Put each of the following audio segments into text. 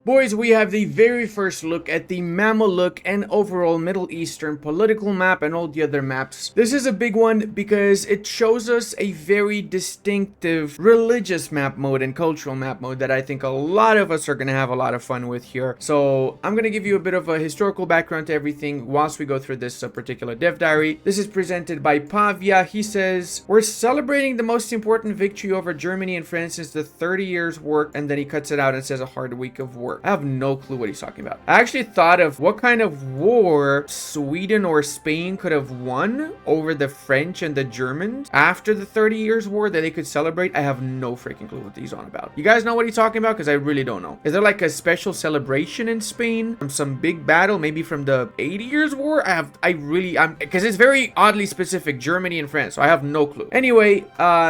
Boys, we have the very first look at the Mamluk and overall Middle Eastern political map and all the other maps. This is a big one because it shows us a very distinctive religious map mode and cultural map mode that I think a lot of us are going to have a lot of fun with here. So I'm going to give you a bit of a historical background to everything whilst we go through this particular dev diary. This is presented by Pavia. He says, we're celebrating the most important victory over Germany and France since the 30 years war, and then he cuts it out and says a hard week of war. I have no clue what he's talking about. I actually thought of what kind of war Sweden or Spain could have won over the French and the Germans after the 30 years war that they could celebrate. I have no freaking clue what he's on about. You guys know what he's talking about? Because I really don't know. Is there like a special celebration in Spain from some big battle, maybe from the 80 years war? Because it's very oddly specific, Germany and France, so I have no clue. Anyway,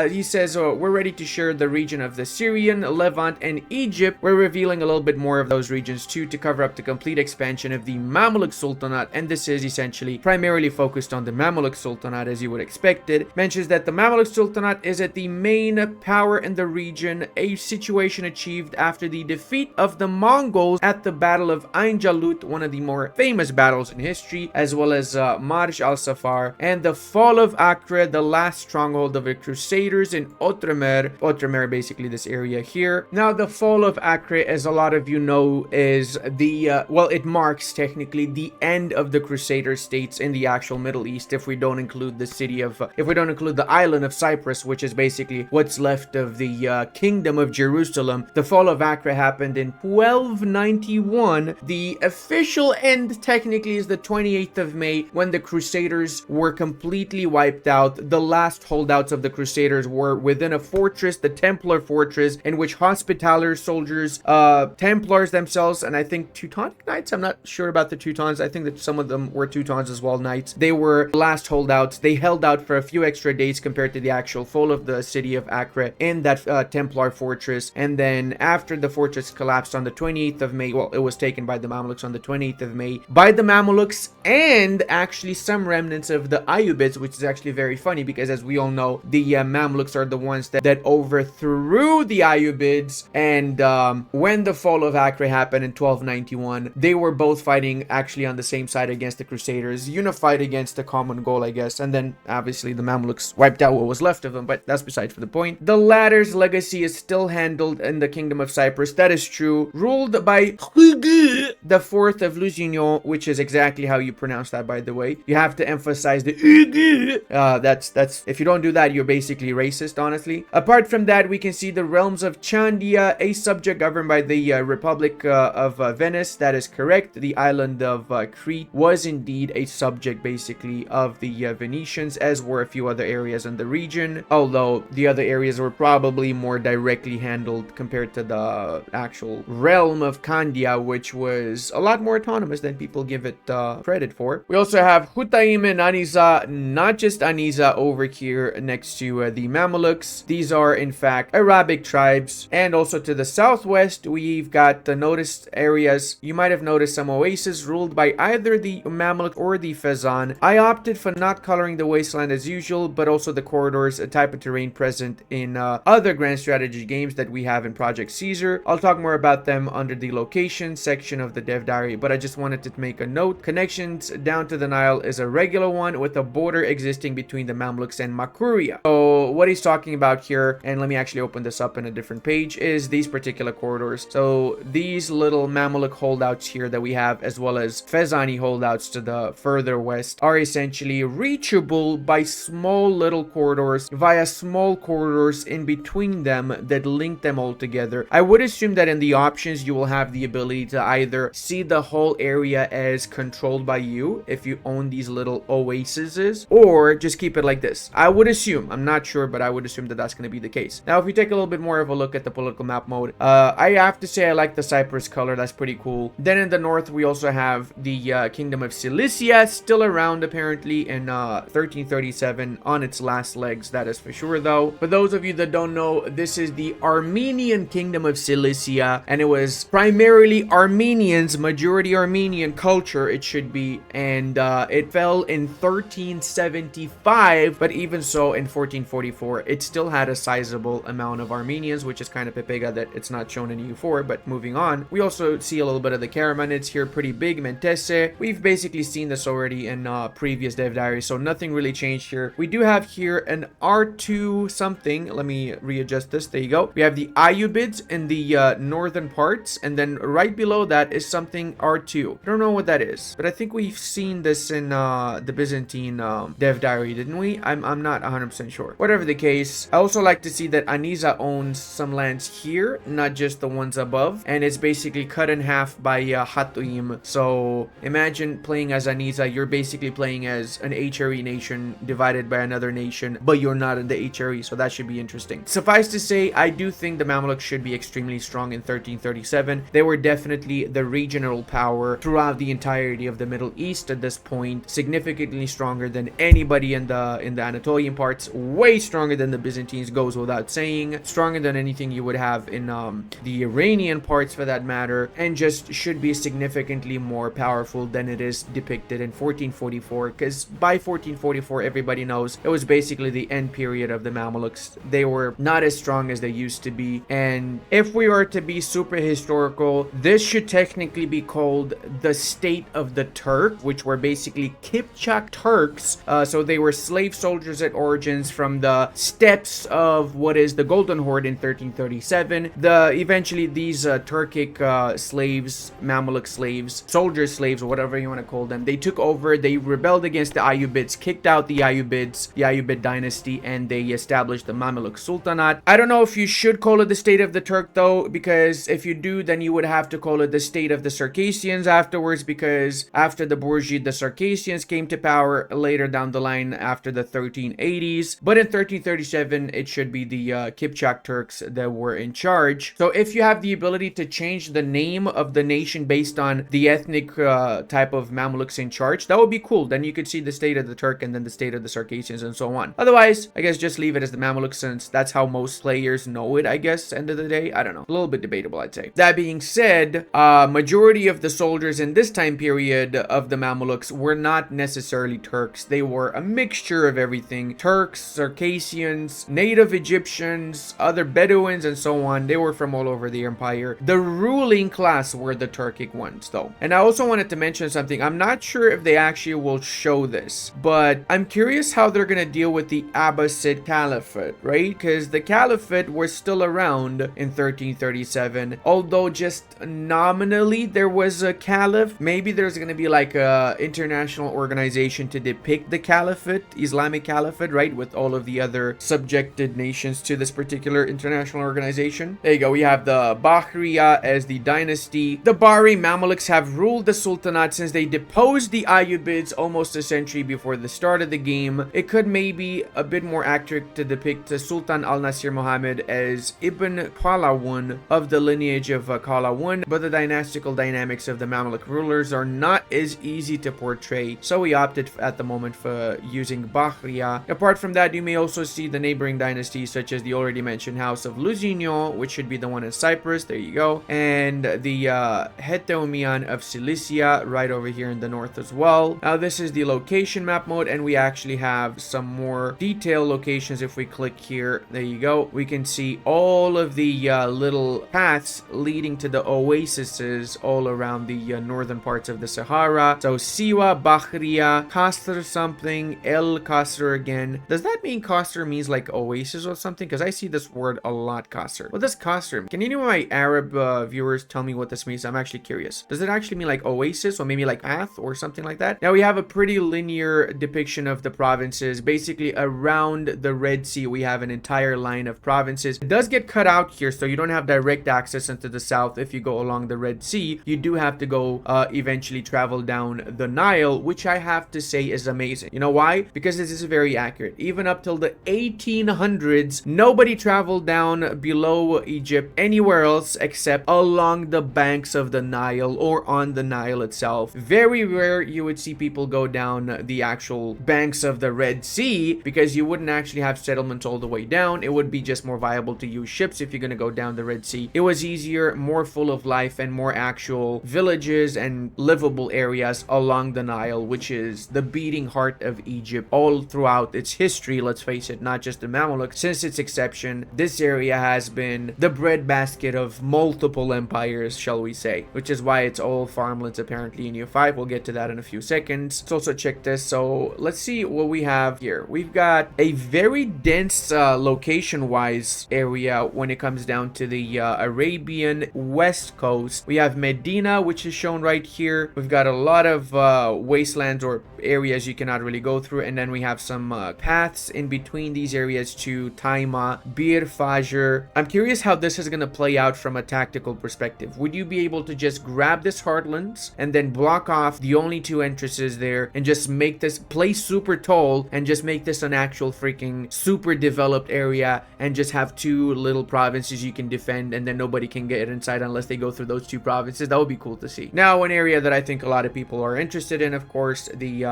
he says, we're ready to share the region of the Syrian, Levant, and Egypt. We're revealing a little bit more of those regions too to cover up the complete expansion of the Mamluk Sultanate, and this is essentially primarily focused on the Mamluk Sultanate as you would expect it. Mentions that the Mamluk Sultanate is at the main power in the region, a situation achieved after the defeat of the Mongols at the Battle of Ain Jalut, one of the more famous battles in history, as well as Marj al-Safar, and the fall of Acre, the last stronghold of the Crusaders in Outremer, basically this area here. Now, the fall of Acre, as a lot of you know, is the it marks technically the end of the Crusader states in the actual Middle East, if we don't include the island of Cyprus, which is basically what's left of the kingdom of Jerusalem. The fall of Acre happened in 1291. The official end technically is the 28th of May, when the Crusaders were completely wiped out. The last holdouts of the Crusaders were within a fortress, the Templar fortress, in which Hospitaller soldiers, Templars themselves, and I think Teutonic Knights, I'm not sure about the Teutons, I think that some of them were Teutons as well, knights. They were last holdouts. They held out for a few extra days compared to the actual fall of the city of Acre in that Templar fortress, and then after the fortress collapsed on the 28th of May, well, it was taken by the Mamluks on the 28th of May by the Mamluks and actually some remnants of the Ayyubids, which is actually very funny because, as we all know, the Mamluks are the ones that overthrew the Ayyubids, and when the fall of Acre happened in 1291, they were both fighting actually on the same side against the Crusaders, unified against the common goal, I guess, and then obviously the Mamluks wiped out what was left of them, but that's besides for the point. The latter's legacy is still handled in the Kingdom of Cyprus, that is true, ruled by the fourth of Lusignan, which is exactly how you pronounce that, by the way. You have to emphasize the that's if you don't do that, you're basically racist, honestly. Apart from that, we can see the realms of Chandia, a subject governed by the Republic of Venice. That is correct. The island of Crete was indeed a subject basically of the Venetians, as were a few other areas in the region, although the other areas were probably more directly handled compared to the actual realm of Candia, which was a lot more autonomous than people give it credit for. We also have Hutaim and Aniza, not just Aniza over here next to the Mamelukes. These are in fact Arabic tribes, and also to the southwest we've got the noticed areas. You might have noticed some oases ruled by either the Mamluk or the Fezzan. I opted for not coloring the wasteland as usual, but also the corridors, a type of terrain present in other grand strategy games that we have in Project Caesar. I'll talk more about them under the location section of the dev diary, but I just wanted to make a note. Connections down to the Nile is a regular one with a border existing between the Mamluks and Makuria. So what he's talking about here, and let me actually open this up in a different page, is these particular corridors. So these little Mamluk holdouts here that we have, as well as Fezzani holdouts to the further west, are essentially reachable by small little corridors via small corridors in between them that link them all together. I would assume that in the options you will have the ability to either see the whole area as controlled by you if you own these little oases, or just keep it like this. I would assume, I'm not sure, but I would assume that that's going to be the case. Now, if we take a little bit more of a look at the political map mode, I have to say I like the Cyprus color. That's pretty cool. Then in the north, we also have the Kingdom of Cilicia, still around apparently in 1337 on its last legs, that is for sure though. For those of you that don't know, this is the Armenian Kingdom of Cilicia, and it was primarily Armenians, majority Armenian culture it should be, and it fell in 1375, but even so in 1444 it still had a sizable amount of Armenians, which is kind of pepega that it's not shown in EU4, but moving moving on, we also see a little bit of the Karamanids here, pretty big. Mentese, we've basically seen this already in previous dev diaries, so nothing really changed here. We do have here an R2 something. Let me readjust this. There you go. We have the Ayyubids in the northern parts, and then right below that is something R2. I don't know what that is, but I think we've seen this in the Byzantine dev diary, didn't we? I'm not 100% sure. Whatever the case, I also like to see that Aniza owns some lands here, not just the ones above, and it's basically cut in half by Hatuim. So imagine playing as Aniza, you're basically playing as an HRE nation divided by another nation, but you're not in the HRE, so that should be interesting. Suffice to say, I do think the Mamluks should be extremely strong in 1337. They were definitely the regional power throughout the entirety of the Middle East at this point, significantly stronger than anybody in the Anatolian parts, way stronger than the Byzantines, goes without saying, stronger than anything you would have in the Iranian parts for that matter, and just should be significantly more powerful than it is depicted in 1444, because by 1444 everybody knows it was basically the end period of the Mamluks. They were not as strong as they used to be, and if we are to be super historical, this should technically be called the state of the Turk, which were basically Kipchak Turks. So they were slave soldiers at origins from the steppes of what is the Golden Horde in 1337. Eventually these Turkic slaves, Mamluk slaves, soldier slaves, or whatever you want to call them, they took over, they rebelled against the Ayyubids, kicked out the Ayyubids, the Ayyubid dynasty, and they established the Mamluk Sultanate. I don't know if you should call it the state of the Turk though, because if you do, then you would have to call it the state of the Circassians afterwards, because after the Bourgeois, the Circassians came to power later down the line after the 1380s. But in 1337, it should be the Kipchak Turks that were in charge. So if you have the ability to change the name of the nation based on the ethnic type of Mamluks in charge, that would be cool. Then you could see the state of the Turk and then the state of the Circassians and so on. Otherwise, I guess just leave it as the Mamluks, since that's how most players know it, I guess, end of the day. I don't know. A little bit debatable, I'd say. That being said, majority of the soldiers in this time period of the Mamluks were not necessarily Turks. They were a mixture of everything. Turks, Circassians, native Egyptians, other Bedouins, and so on. They were from all over the empire. The ruling class were the Turkic ones, though. And I also wanted to mention something. I'm not sure if they actually will show this, but I'm curious how they're going to deal with the Abbasid Caliphate, right? Because the Caliphate was still around in 1337, although just nominally there was a caliph. Maybe there's going to be like a international organization to depict the caliphate, Islamic Caliphate, right, with all of the other subjected nations to this particular international organization. There you go. We have the Bahriya as the dynasty. The Bahri Mamluks have ruled the Sultanate since they deposed the Ayyubids almost a century before the start of the game. It could maybe a bit more accurate to depict Sultan al-Nasir Muhammad as Ibn Qalawun of the lineage of Qalawun, but the dynastical dynamics of the Mamluk rulers are not as easy to portray, so we opted at the moment for using Bahriya. Apart from that, you may also see the neighboring dynasties such as the already mentioned House of Lusignan, which should be the one in Cyprus, there you go, and the Hetaumian of Cilicia right over here in the north as well. Now this is the location map mode, and we actually have some more detailed locations. If we click here, there you go, we can see all of the little paths leading to the oases all around the northern parts of the Sahara. So Siwa, Bahriya, Qasr something, El Qasr again. Does that mean Qasr means like oasis or something? Because I see this word a lot, Qasr. What does Qasr mean? Can any of my Arab viewers tell me what this means? I'm actually curious. Does it actually mean like oasis or maybe like path or something like that? Now we have a pretty linear depiction of the provinces. Basically around the Red Sea, we have an entire line of provinces. It does get cut out here, so you don't have direct access into the south if you go along the Red Sea. You do have to go eventually travel down the Nile, which I have to say is amazing. You know why? Because this is very accurate. Even up till the 1800s, nobody traveled down below Egypt anywhere else except along the banks of the Nile or on the Nile itself. Very rare you would see people go down the actual banks of the Red Sea, because you wouldn't actually have settlements all the way down. It would be just more viable to use ships if you're going to go down the Red Sea. It was easier, more full of life, and more actual villages and livable areas along the Nile, which is the beating heart of Egypt all throughout its history. Let's face it, not just the Mamluk. Since its inception, this area has been the breadbasket of multiple multiple empires, shall we say, which is why it's all farmlands apparently in EU5. We'll get to that in a few seconds. Let's also check this. So let's see what we have here. We've got a very dense location-wise area when it comes down to the Arabian west coast. We have Medina, which is shown right here. We've got a lot of wastelands or areas you cannot really go through, and then we have some paths in between these areas to Taima, Bir Fajr. I'm curious how this is going to play out from a tactical perspective. Would you be able to just grab this heartlands and then block off the only two entrances there and just make this place super tall and just make this an actual freaking super developed area and just have two little provinces you can defend, and then nobody can get inside unless they go through those two provinces? That would be cool to see. Now, an area that I think a lot of people are interested in, of course, the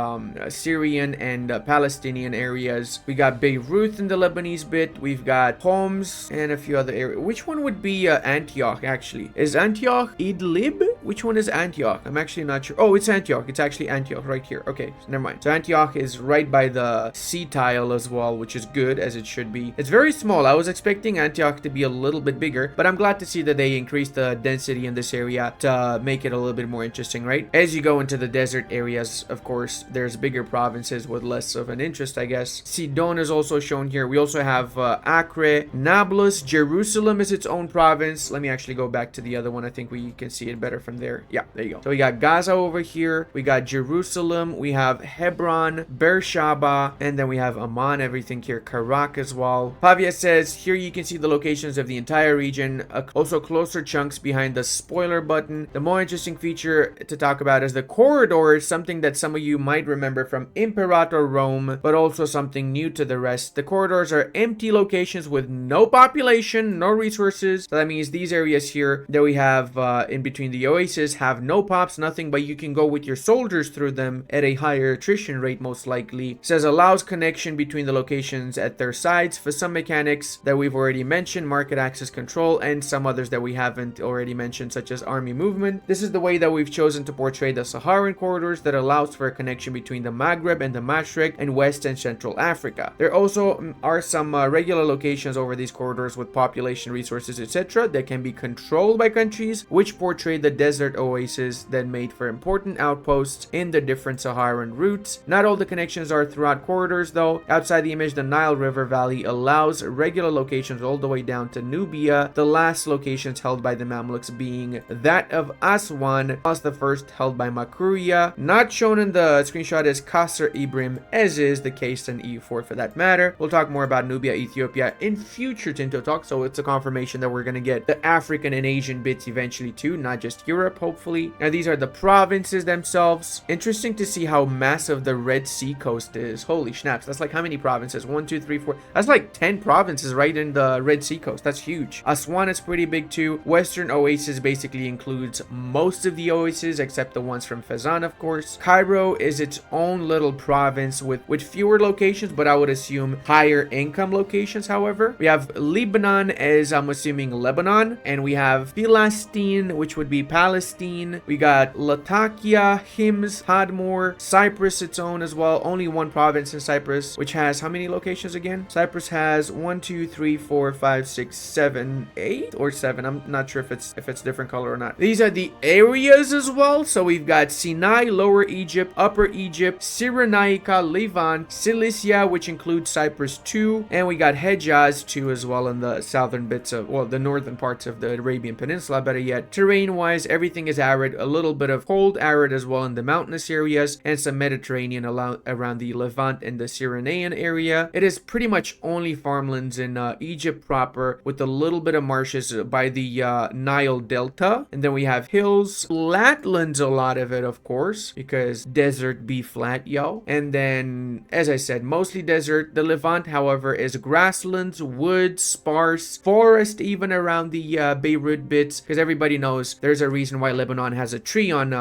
Syrian and Palestinian areas. We got Beirut in the Lebanese bit. We've got Homs and a few other areas. Which one would be Antioch, actually? Is Antioch Idlib? Which one is Antioch? I'm actually not sure. Oh, it's Antioch. It's actually Antioch right here. Okay, so never mind. So Antioch is right by the sea tile as well, which is good, as it should be. It's very small. I was expecting Antioch to be a little bit bigger, but I'm glad to see that they increased the density in this area to make it a little bit more interesting, right? As you go into the desert areas, of course, there's bigger provinces with less of an interest, I guess. Sidon is also shown here. We also have Acre, Nablus, Jerusalem is its own province. Let me actually go back to the other one. I think we can see it better from there. Yeah, there you go. So we got Gaza over here. We got Jerusalem. We have Hebron, Beersheba, and then we have Amman, everything here. Karak as well. Pavia says, here you can see the locations of the entire region. Also closer chunks behind the spoiler button. The more interesting feature to talk about is the corridors, something that some of you might remember from Imperator Rome, but also something new to the rest. The corridors are empty locations with no population, no resources. So that means these areas here that we have in between the oasis have no pops, nothing, but you can go with your soldiers through them at a higher attrition rate, most likely. It says allows connection between the locations at their sides for some mechanics that we've already mentioned, market access control, and some others that we haven't already mentioned, such as army movement. This is the way that we've chosen to portray the Saharan corridors that allows for a connection between the Maghreb and the Mashreq and West and Central Africa. There also are some regular locations over these corridors with population, resources, etc. that can be controlled by countries, which portray the desert oases that made for important outposts in the different Saharan routes. Not all the connections are throughout corridors though. Outside the image, the Nile River Valley allows regular locations all the way down to Nubia, the last locations held by the Mamluks being that of Aswan, plus the first held by Makuria. Not shown in the screenshot is Qasr Ibrim, as is the case in EU4 for that matter. We'll talk more about Nubia, Ethiopia in future Tinto Talk, so it's a confirmation that we're going to get the African and Asian bits eventually too, not just Europe, hopefully. Now these are the provinces themselves. Interesting to see how massive the Red Sea coast is. Holy snaps, that's like how many provinces? 1, 2, 3, 4. That's like 10 provinces right in the Red Sea coast. That's huge. Aswan is pretty big too. Western Oasis basically includes most of the oases except the ones from Fezzan, of course. Cairo is its own little province with fewer locations, but I would assume higher income locations. However, we have Lebanon as I'm assuming Lebanon, and we have Philistine, which would be Palestine. We got Latakia, Hims, Hadmor, Cyprus its own as well. Only one province in Cyprus, which has how many locations again? Cyprus has 1, 2, 3, 4, 5, 6, 7, 8 or 7. I'm not sure if it's different color or not. These are the areas as well. So we've got Sinai, Lower Egypt, Upper Egypt, Cyrenaica, Levant, Cilicia, which includes Cyprus too, and we got Hejaz too as well in the southern bits of, well, the northern parts of the Arabian Peninsula. Better yet, terrain wise, everything is arid, a little bit of cold arid as well in the mountainous areas, and some Mediterranean around the Levant and the Cyrenaean area. It is pretty much only farmlands in Egypt proper, with a little bit of marshes by the Nile Delta, and then we have hills, flatlands, a lot of it of course, because desert be flat, yo. And then, as I said, mostly desert. The Levant, however, is grasslands, woods, sparse, forest even around the Beirut bits, because everybody knows there's a reason why Lebanon has a tree on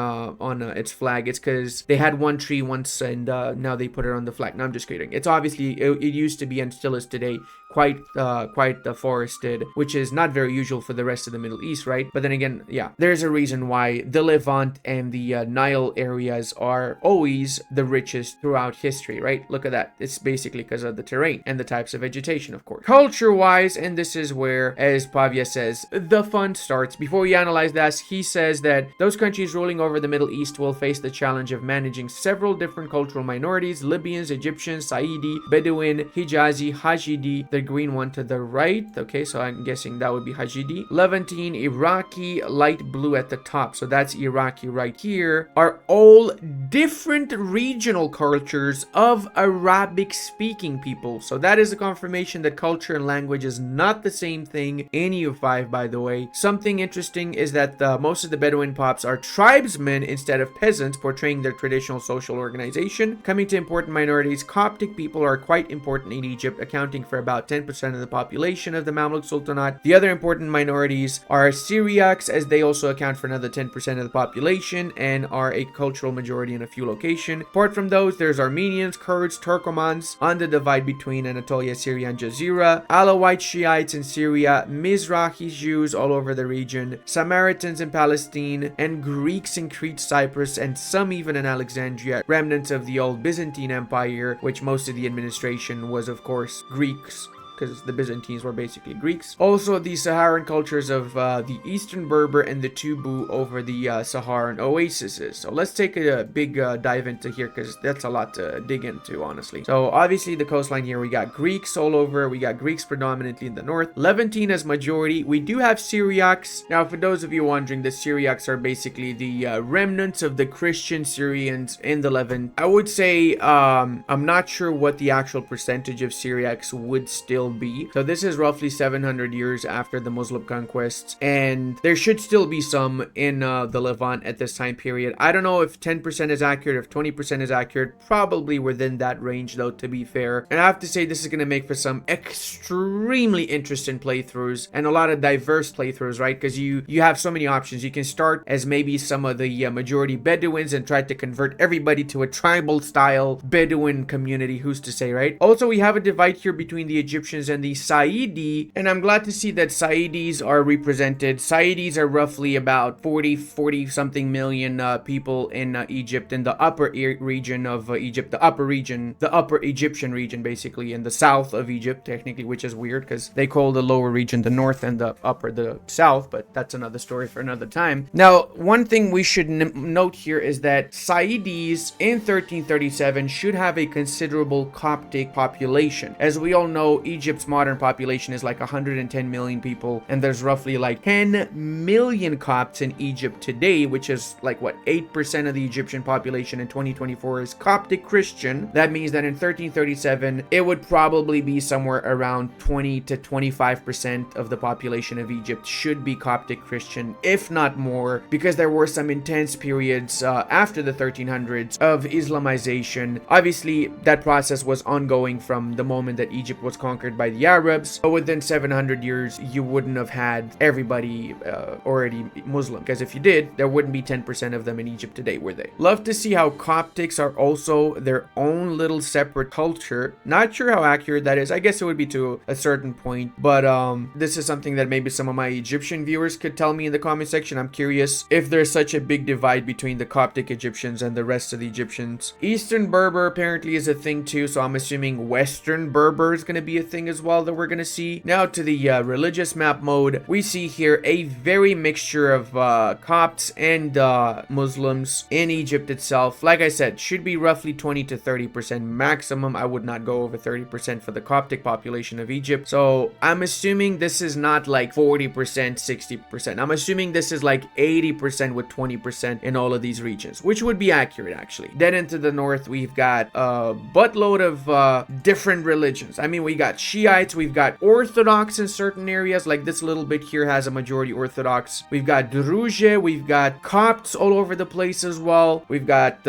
its flag. It's because they had one tree once and now they put it on the flag. No, I'm just kidding. It's obviously, it used to be and still is today quite forested, which is not very usual for the rest of the Middle East, right? But then again, yeah, there's a reason why the Levant and the Nile areas are always the richest throughout history, right? Look at that. It's basically because of the terrain and the types of vegetation, of course. Culture-wise, and this is where, as Pavia says, the fun starts. Before we analyze that, he says that those countries ruling over the Middle East will face the challenge of managing several different cultural minorities: Libyans, Egyptians, Saidi, Bedouin, Hijazi, Hajidi, the green one to the right. Okay, so I'm guessing that would be Hajidi. Levantine, Iraqi, light blue at the top. So that's Iraqi right here. Are all different regional cultures of Arabic-speaking people. So that is a confirmation that culture and language is not the same thing in EU5, by the way. Something interesting is that most of the Bedouin pops are tribesmen instead of peasants, portraying their traditional social organization. Coming to important minorities, Coptic people are quite important in Egypt, accounting for about 10% of the population of the Mamluk Sultanate. The other important minorities are Syriacs, as they also account for another 10% of the population and are a cultural majority in a few locations. Apart from those, there's Armenians, Kurds, Turkomans on the divide between Anatolia, Syria, and Jazeera, Alawite Shiites in Syria, Mizrahi Jews all over the region, Samaritans in Palestine, and Greeks in Crete, Cyprus, and some even in Alexandria, remnants of the old Byzantine Empire, which most of the administration was, of course, Greeks, because the Byzantines were basically Greeks. Also, the Saharan cultures of the Eastern Berber and the Tubu over the Saharan oases. So let's take a big dive into here, because that's a lot to dig into, honestly. So obviously the coastline here, we got Greeks all over. We got Greeks predominantly in the north. Levantine as majority. We do have Syriacs. Now, for those of you wondering, the Syriacs are basically the remnants of the Christian Syrians in the Levant. I would say I'm not sure what the actual percentage of Syriacs would still be. So this is roughly 700 years after the Muslim conquests, and there should still be some in the Levant at this time period. I don't know if 10% is accurate, if 20% is accurate. Probably within that range, though, to be fair. And I have to say, this is going to make for some extremely interesting playthroughs and a lot of diverse playthroughs, right? Because you have so many options. You can start as maybe some of the majority Bedouins and try to convert everybody to a tribal style Bedouin community. Who's to say, right? Also, we have a divide here between the Egyptians and the Saidi, and I'm glad to see that Saidis are represented. Saidis are roughly about 40 something million people in Egypt, in the upper region of Egypt, the upper Egyptian region, basically, in the south of Egypt, technically, which is weird because they call the lower region the north and the upper the south, but that's another story for another time. Now, one thing we should note here is that Saidis in 1337 should have a considerable Coptic population. As we all know, Egypt's modern population is like 110 million people, and there's roughly like 10 million Copts in Egypt today, which is like what, 8% of the Egyptian population in 2024 is Coptic Christian. That means that in 1337 it would probably be somewhere around 20 to 25% of the population of Egypt should be Coptic Christian, if not more, because there were some intense periods after the 1300s of Islamization. Obviously, that process was ongoing from the moment that Egypt was conquered by the Arabs, but within 700 years you wouldn't have had everybody already Muslim, because if you did, there wouldn't be 10% of them in Egypt today, were they? Love to see how Coptics are also their own little separate culture. Not sure how accurate that is. I guess it would be to a certain point, but this is something that maybe some of my Egyptian viewers could tell me in the comment section. I'm curious if there's such a big divide between the Coptic Egyptians and the rest of the Egyptians. Eastern Berber apparently is a thing too, so I'm assuming Western Berber is going to be a thing as well that we're going to see. Now to the religious map mode, we see here a very mixture of Copts and Muslims in Egypt itself. Like I said, should be roughly 20 to 30% maximum. I would not go over 30% for the Coptic population of Egypt. So I'm assuming this is not like 40%, 60%. I'm assuming this is like 80% with 20% in all of these regions, which would be accurate actually. Then into the north, we've got a buttload of different religions. I mean, we got Shiites, we've got Orthodox in certain areas, like this little bit here has a majority Orthodox. We've got Druze, we've got Copts all over the place as well. We've got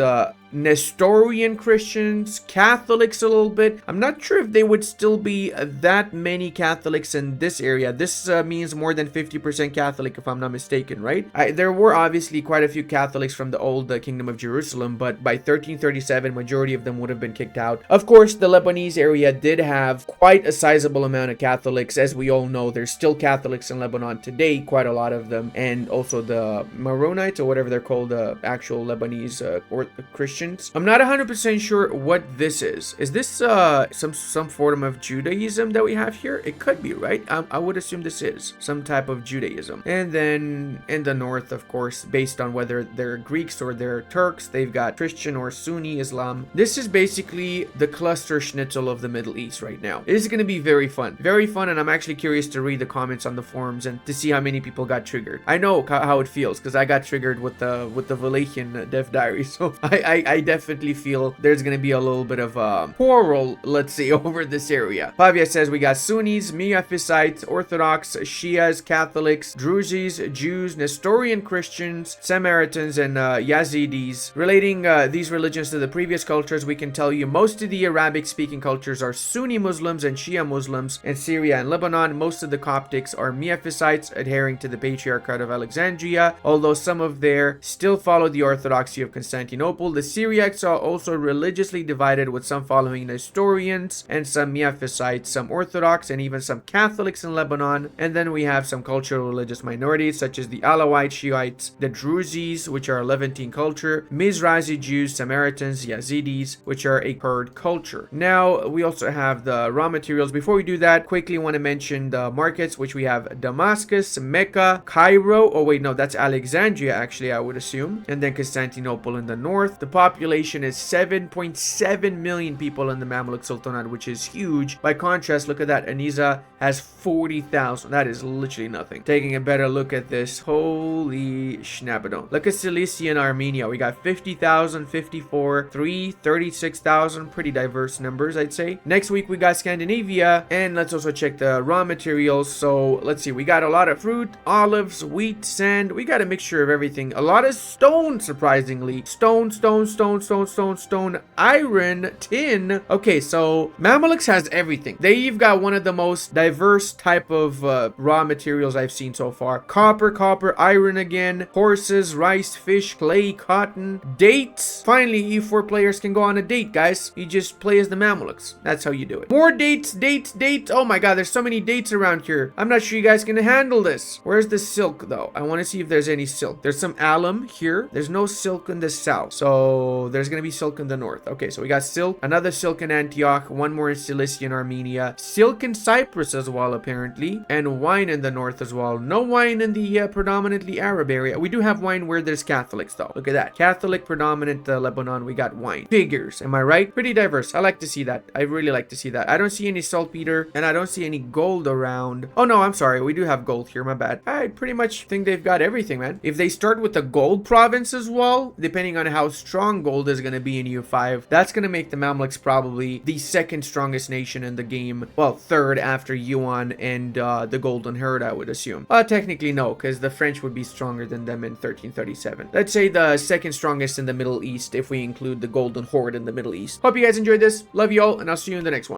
Nestorian Christians, Catholics a little bit. I'm not sure if they would still be that many Catholics in this area. This means more than 50% Catholic, if I'm not mistaken, right? There were obviously quite a few Catholics from the old Kingdom of Jerusalem, but by 1337, majority of them would have been kicked out. Of course, the Lebanese area did have quite a sizable amount of Catholics. As we all know, there's still Catholics in Lebanon today, quite a lot of them, and also the Maronites, or whatever they're called, actual Lebanese or Christians. I'm not 100% sure what this is. Is this some form of Judaism that we have here? It could be, right? I would assume this is some type of Judaism. And then in the north, of course, based on whether they're Greeks or they're Turks, they've got Christian or Sunni Islam. This is basically the cluster schnitzel of the Middle East right now. It is going to be very fun, and I'm actually curious to read the comments on the forums and to see how many people got triggered. I know how it feels because I got triggered with the Valetian Death Diary, so I definitely feel there's going to be a little bit of quarrel, let's say, over this area. Pavia says we got Sunnis, Miaphysites, Orthodox, Shias, Catholics, Druzes, Jews, Nestorian Christians, Samaritans, and Yazidis. Relating these religions to the previous cultures, we can tell you most of the Arabic-speaking cultures are Sunni Muslims and Shia Muslims. In Syria and Lebanon, most of the Coptics are Miaphysites, adhering to the Patriarchate of Alexandria, although some of there still follow the Orthodoxy of Constantinople. The Syriacs are also religiously divided, with some following Nestorians and some Miaphysites, some Orthodox, and even some Catholics in Lebanon. And then we have some cultural religious minorities such as the Alawite Shiites, the Druzes, which are a Levantine culture, Mizrahi Jews, Samaritans, Yazidis, which are a Kurd culture. Now we also have the raw materials. Before we do that, quickly want to mention the markets, which we have Damascus, Mecca, Cairo. Oh wait, no, that's Alexandria actually, I would assume. And then Constantinople in the north. The population is 7.7 million people in the Mamluk Sultanate, which is huge. By contrast, look at that. Aniza has 40,000. That is literally nothing. Taking a better look at this, holy schnappedon. Look at Cilicia and Armenia. We got 50,000, 54, 3, 36,000. Pretty diverse numbers, I'd say. Next week, we got Scandinavia. And let's also check the raw materials. So let's see. We got a lot of fruit, olives, wheat, sand. We got a mixture of everything. A lot of stone, surprisingly. Stone, iron, tin. Okay, so Mamluks has everything. They've got one of the most diverse type of raw materials I've seen so far. Copper, iron again, horses, rice, fish, clay, cotton, dates. Finally, EU4 players can go on a date, guys. You just play as the Mamluks. That's how you do it. More dates. Oh my god, there's so many dates around here. I'm not sure you guys can handle this. Where's the silk, though? I want to see if there's any silk. There's some alum here. There's no silk in the south. So there's going to be silk in the north. Okay, so we got silk. Another silk in Antioch. One more in Cilicia and Armenia. Silk in Cyprus as well, apparently. And wine in the north as well. No wine in the predominantly Arab area. We do have wine where there's Catholics, though. Look at that. Catholic predominant Lebanon. We got wine. Figures. Am I right? Pretty diverse. I like to see that. I really like to see that. I don't see any saltpeter, and I don't see any gold around. Oh no, I'm sorry. We do have gold here. My bad. I pretty much think they've got everything, man. If they start with the gold province as well, depending on how strong gold is going to be in EU5, that's going to make the Mamluks probably the second strongest nation in the game. Well, third after Yuan and the Golden Herd, I would assume. Technically no, because the French would be stronger than them in 1337. Let's say the second strongest in the Middle East if we include the Golden Horde in the Middle East. Hope you guys enjoyed this. Love you all, and I'll see you in the next one.